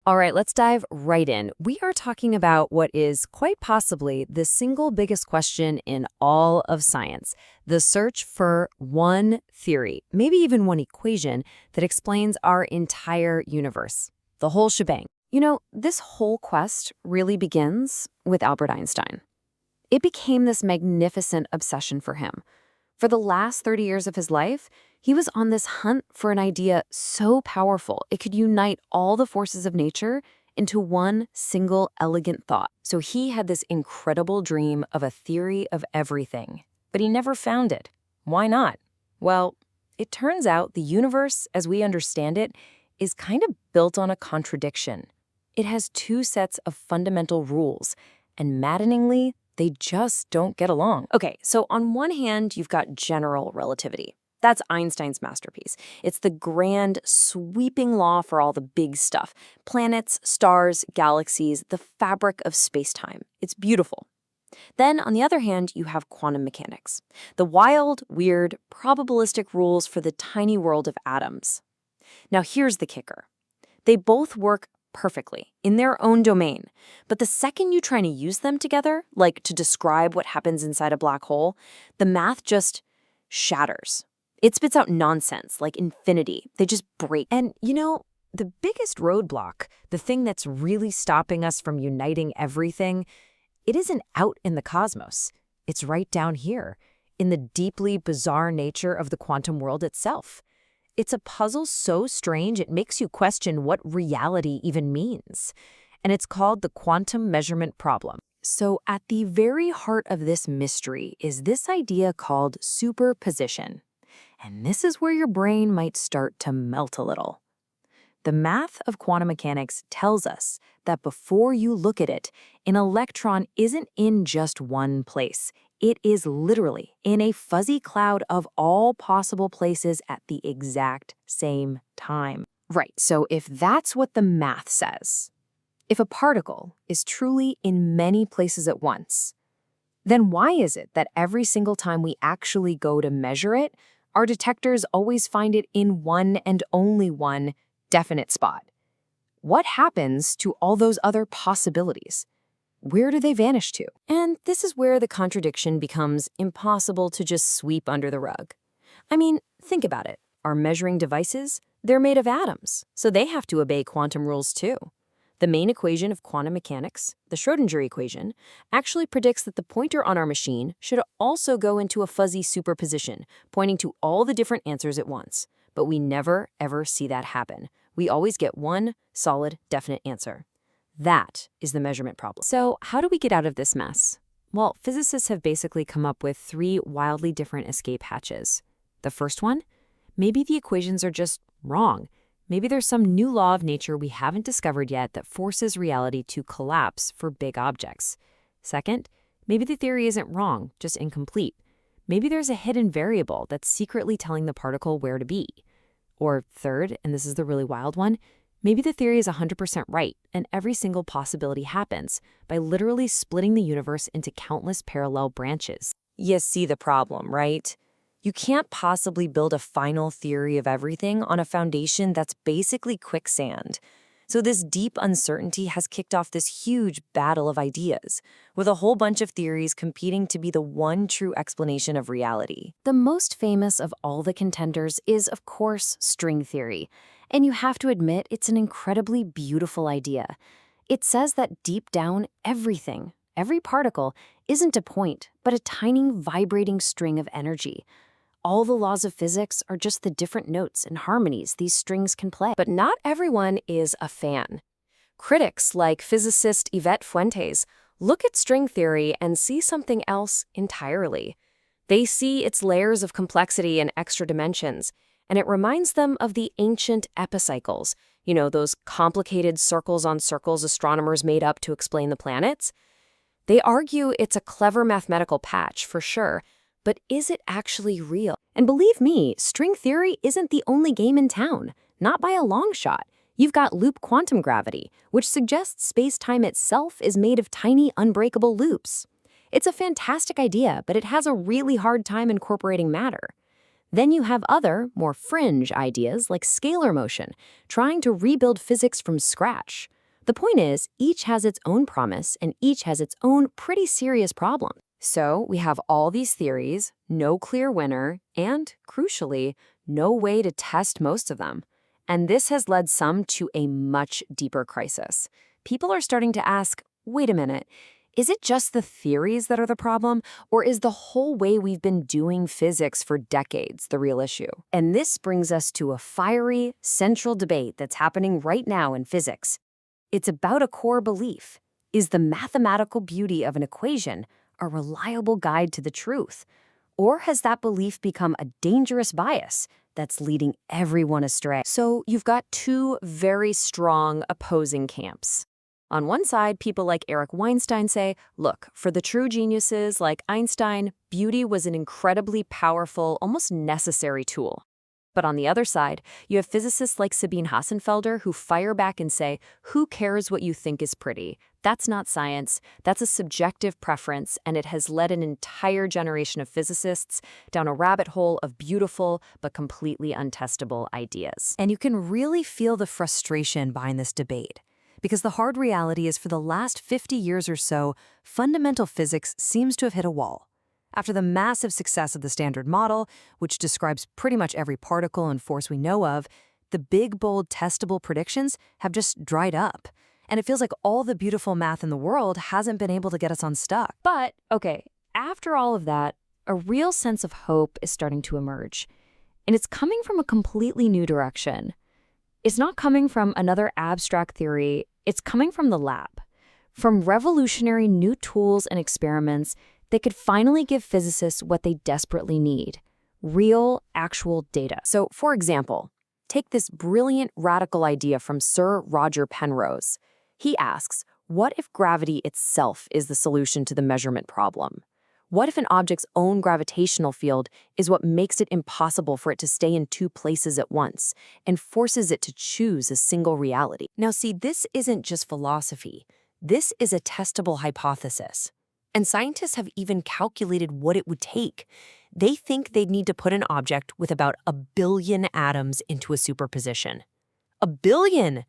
All right, let's dive right in. We are talking about what is quite possibly the single biggest question in all of science, the search for one theory, maybe even one equation that explains our entire universe, the whole shebang. You know, this whole quest really begins with Albert Einstein. It became this magnificent obsession for him. For the last 30 years of his life, he was on this hunt for an idea so powerful it could unite all the forces of nature into one single elegant thought. So he had this incredible dream of a theory of everything, but he never found it. Why not? Well, it turns out the universe, as we understand it, is kind of built on a contradiction. It has two sets of fundamental rules, and maddeningly, they just don't get along. Okay, so on one hand, you've got general relativity. That's Einstein's masterpiece. It's the grand, sweeping law for all the big stuff. Planets, stars, galaxies, the fabric of space-time. It's beautiful. Then, on the other hand, you have quantum mechanics. The wild, weird, probabilistic rules for the tiny world of atoms. Now here's the kicker. They both work perfectly in their own domain. But the second you try to use them together, like to describe what happens inside a black hole, the math just shatters. It spits out nonsense, like infinity. They just break. And, you know, the biggest roadblock, the thing that's really stopping us from uniting everything, it isn't out in the cosmos. It's right down here, in the deeply bizarre nature of the quantum world itself. It's a puzzle so strange it makes you question what reality even means. And it's called the quantum measurement problem. So at the very heart of this mystery is this idea called superposition. And this is where your brain might start to melt a little. The math of quantum mechanics tells us that before you look at it, an electron isn't in just one place. It is literally in a fuzzy cloud of all possible places at the exact same time. Right, so if that's what the math says, if a particle is truly in many places at once, then why is it that every single time we actually go to measure it, our detectors always find it in one and only one definite spot? What happens to all those other possibilities? Where do they vanish to? And this is where the contradiction becomes impossible to just sweep under the rug. I mean, think about it. Our measuring devices, they're made of atoms, so they have to obey quantum rules too. The main equation of quantum mechanics, the Schrödinger equation, actually predicts that the pointer on our machine should also go into a fuzzy superposition, pointing to all the different answers at once. But we never, ever see that happen. We always get one solid, definite answer. That is the measurement problem. So how do we get out of this mess? Well, physicists have basically come up with three wildly different escape hatches. The first one, maybe the equations are just wrong. Maybe there's some new law of nature we haven't discovered yet that forces reality to collapse for big objects. Second, maybe the theory isn't wrong, just incomplete. Maybe there's a hidden variable that's secretly telling the particle where to be. Or third, and this is the really wild one, maybe the theory is 100% right, and every single possibility happens by literally splitting the universe into countless parallel branches. You see the problem, right? You can't possibly build a final theory of everything on a foundation that's basically quicksand. So this deep uncertainty has kicked off this huge battle of ideas, with a whole bunch of theories competing to be the one true explanation of reality. The most famous of all the contenders is, of course, string theory. And you have to admit, it's an incredibly beautiful idea. It says that deep down, everything, every particle, isn't a point, but a tiny vibrating string of energy. All the laws of physics are just the different notes and harmonies these strings can play. But not everyone is a fan. Critics like physicist Yvette Fuentes look at string theory and see something else entirely. They see its layers of complexity and extra dimensions, and it reminds them of the ancient epicycles, you know, those complicated circles on circles astronomers made up to explain the planets. They argue it's a clever mathematical patch, for sure, but is it actually real? And believe me, string theory isn't the only game in town, not by a long shot. You've got loop quantum gravity, which suggests space-time itself is made of tiny, unbreakable loops. It's a fantastic idea, but it has a really hard time incorporating matter. Then you have other, more fringe ideas like scalar motion, trying to rebuild physics from scratch. The point is, each has its own promise and each has its own pretty serious problem. So we have all these theories, no clear winner, and, crucially, no way to test most of them. And this has led some to a much deeper crisis. People are starting to ask, wait a minute, is it just the theories that are the problem, or is the whole way we've been doing physics for decades the real issue? And this brings us to a fiery, central debate that's happening right now in physics. It's about a core belief. Is the mathematical beauty of an equation a reliable guide to the truth? Or has that belief become a dangerous bias that's leading everyone astray? So you've got two very strong opposing camps. On one side, people like Eric Weinstein say, look, for the true geniuses like Einstein, beauty was an incredibly powerful, almost necessary tool. But on the other side, you have physicists like Sabine Hassenfelder who fire back and say, who cares what you think is pretty? That's not science, that's a subjective preference, and it has led an entire generation of physicists down a rabbit hole of beautiful but completely untestable ideas. And you can really feel the frustration behind this debate. Because the hard reality is for the last 50 years or so, fundamental physics seems to have hit a wall. After the massive success of the Standard Model, which describes pretty much every particle and force we know of, the big, bold, testable predictions have just dried up. And it feels like all the beautiful math in the world hasn't been able to get us unstuck. But, okay, after all of that, a real sense of hope is starting to emerge. And it's coming from a completely new direction. It's not coming from another abstract theory, it's coming from the lab. From revolutionary new tools and experiments that could finally give physicists what they desperately need: real, actual data. So, for example, take this brilliant radical idea from Sir Roger Penrose. He asks, what if gravity itself is the solution to the measurement problem? What if an object's own gravitational field is what makes it impossible for it to stay in two places at once and forces it to choose a single reality? Now see, this isn't just philosophy. This is a testable hypothesis. And scientists have even calculated what it would take. They think they'd need to put an object with about 1 billion atoms into a superposition. 1 billion!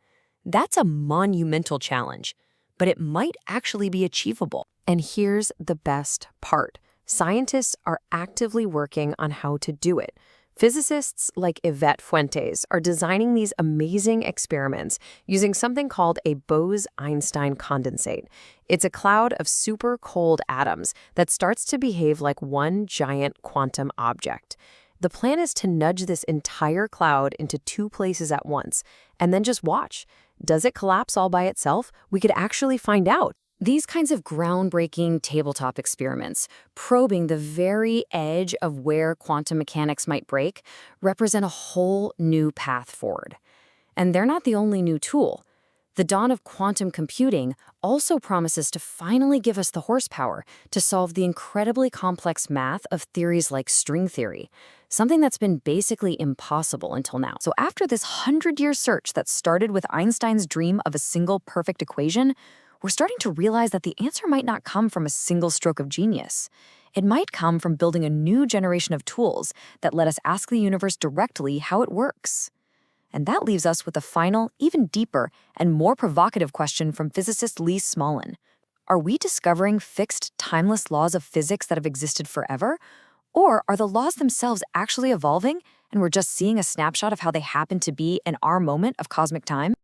That's a monumental challenge, but it might actually be achievable. And here's the best part. Scientists are actively working on how to do it. Physicists like Yvette Fuentes are designing these amazing experiments using something called a Bose-Einstein condensate. It's a cloud of super cold atoms that starts to behave like one giant quantum object. The plan is to nudge this entire cloud into two places at once, and then just watch. Does it collapse all by itself? We could actually find out. These kinds of groundbreaking tabletop experiments, probing the very edge of where quantum mechanics might break, represent a whole new path forward. And they're not the only new tool. The dawn of quantum computing also promises to finally give us the horsepower to solve the incredibly complex math of theories like string theory, something that's been basically impossible until now. So after this 100-year search that started with Einstein's dream of a single perfect equation, we're starting to realize that the answer might not come from a single stroke of genius. It might come from building a new generation of tools that let us ask the universe directly how it works. And that leaves us with a final, even deeper, and more provocative question from physicist Lee Smolin. Are we discovering fixed, timeless laws of physics that have existed forever? Or are the laws themselves actually evolving, and we're just seeing a snapshot of how they happen to be in our moment of cosmic time?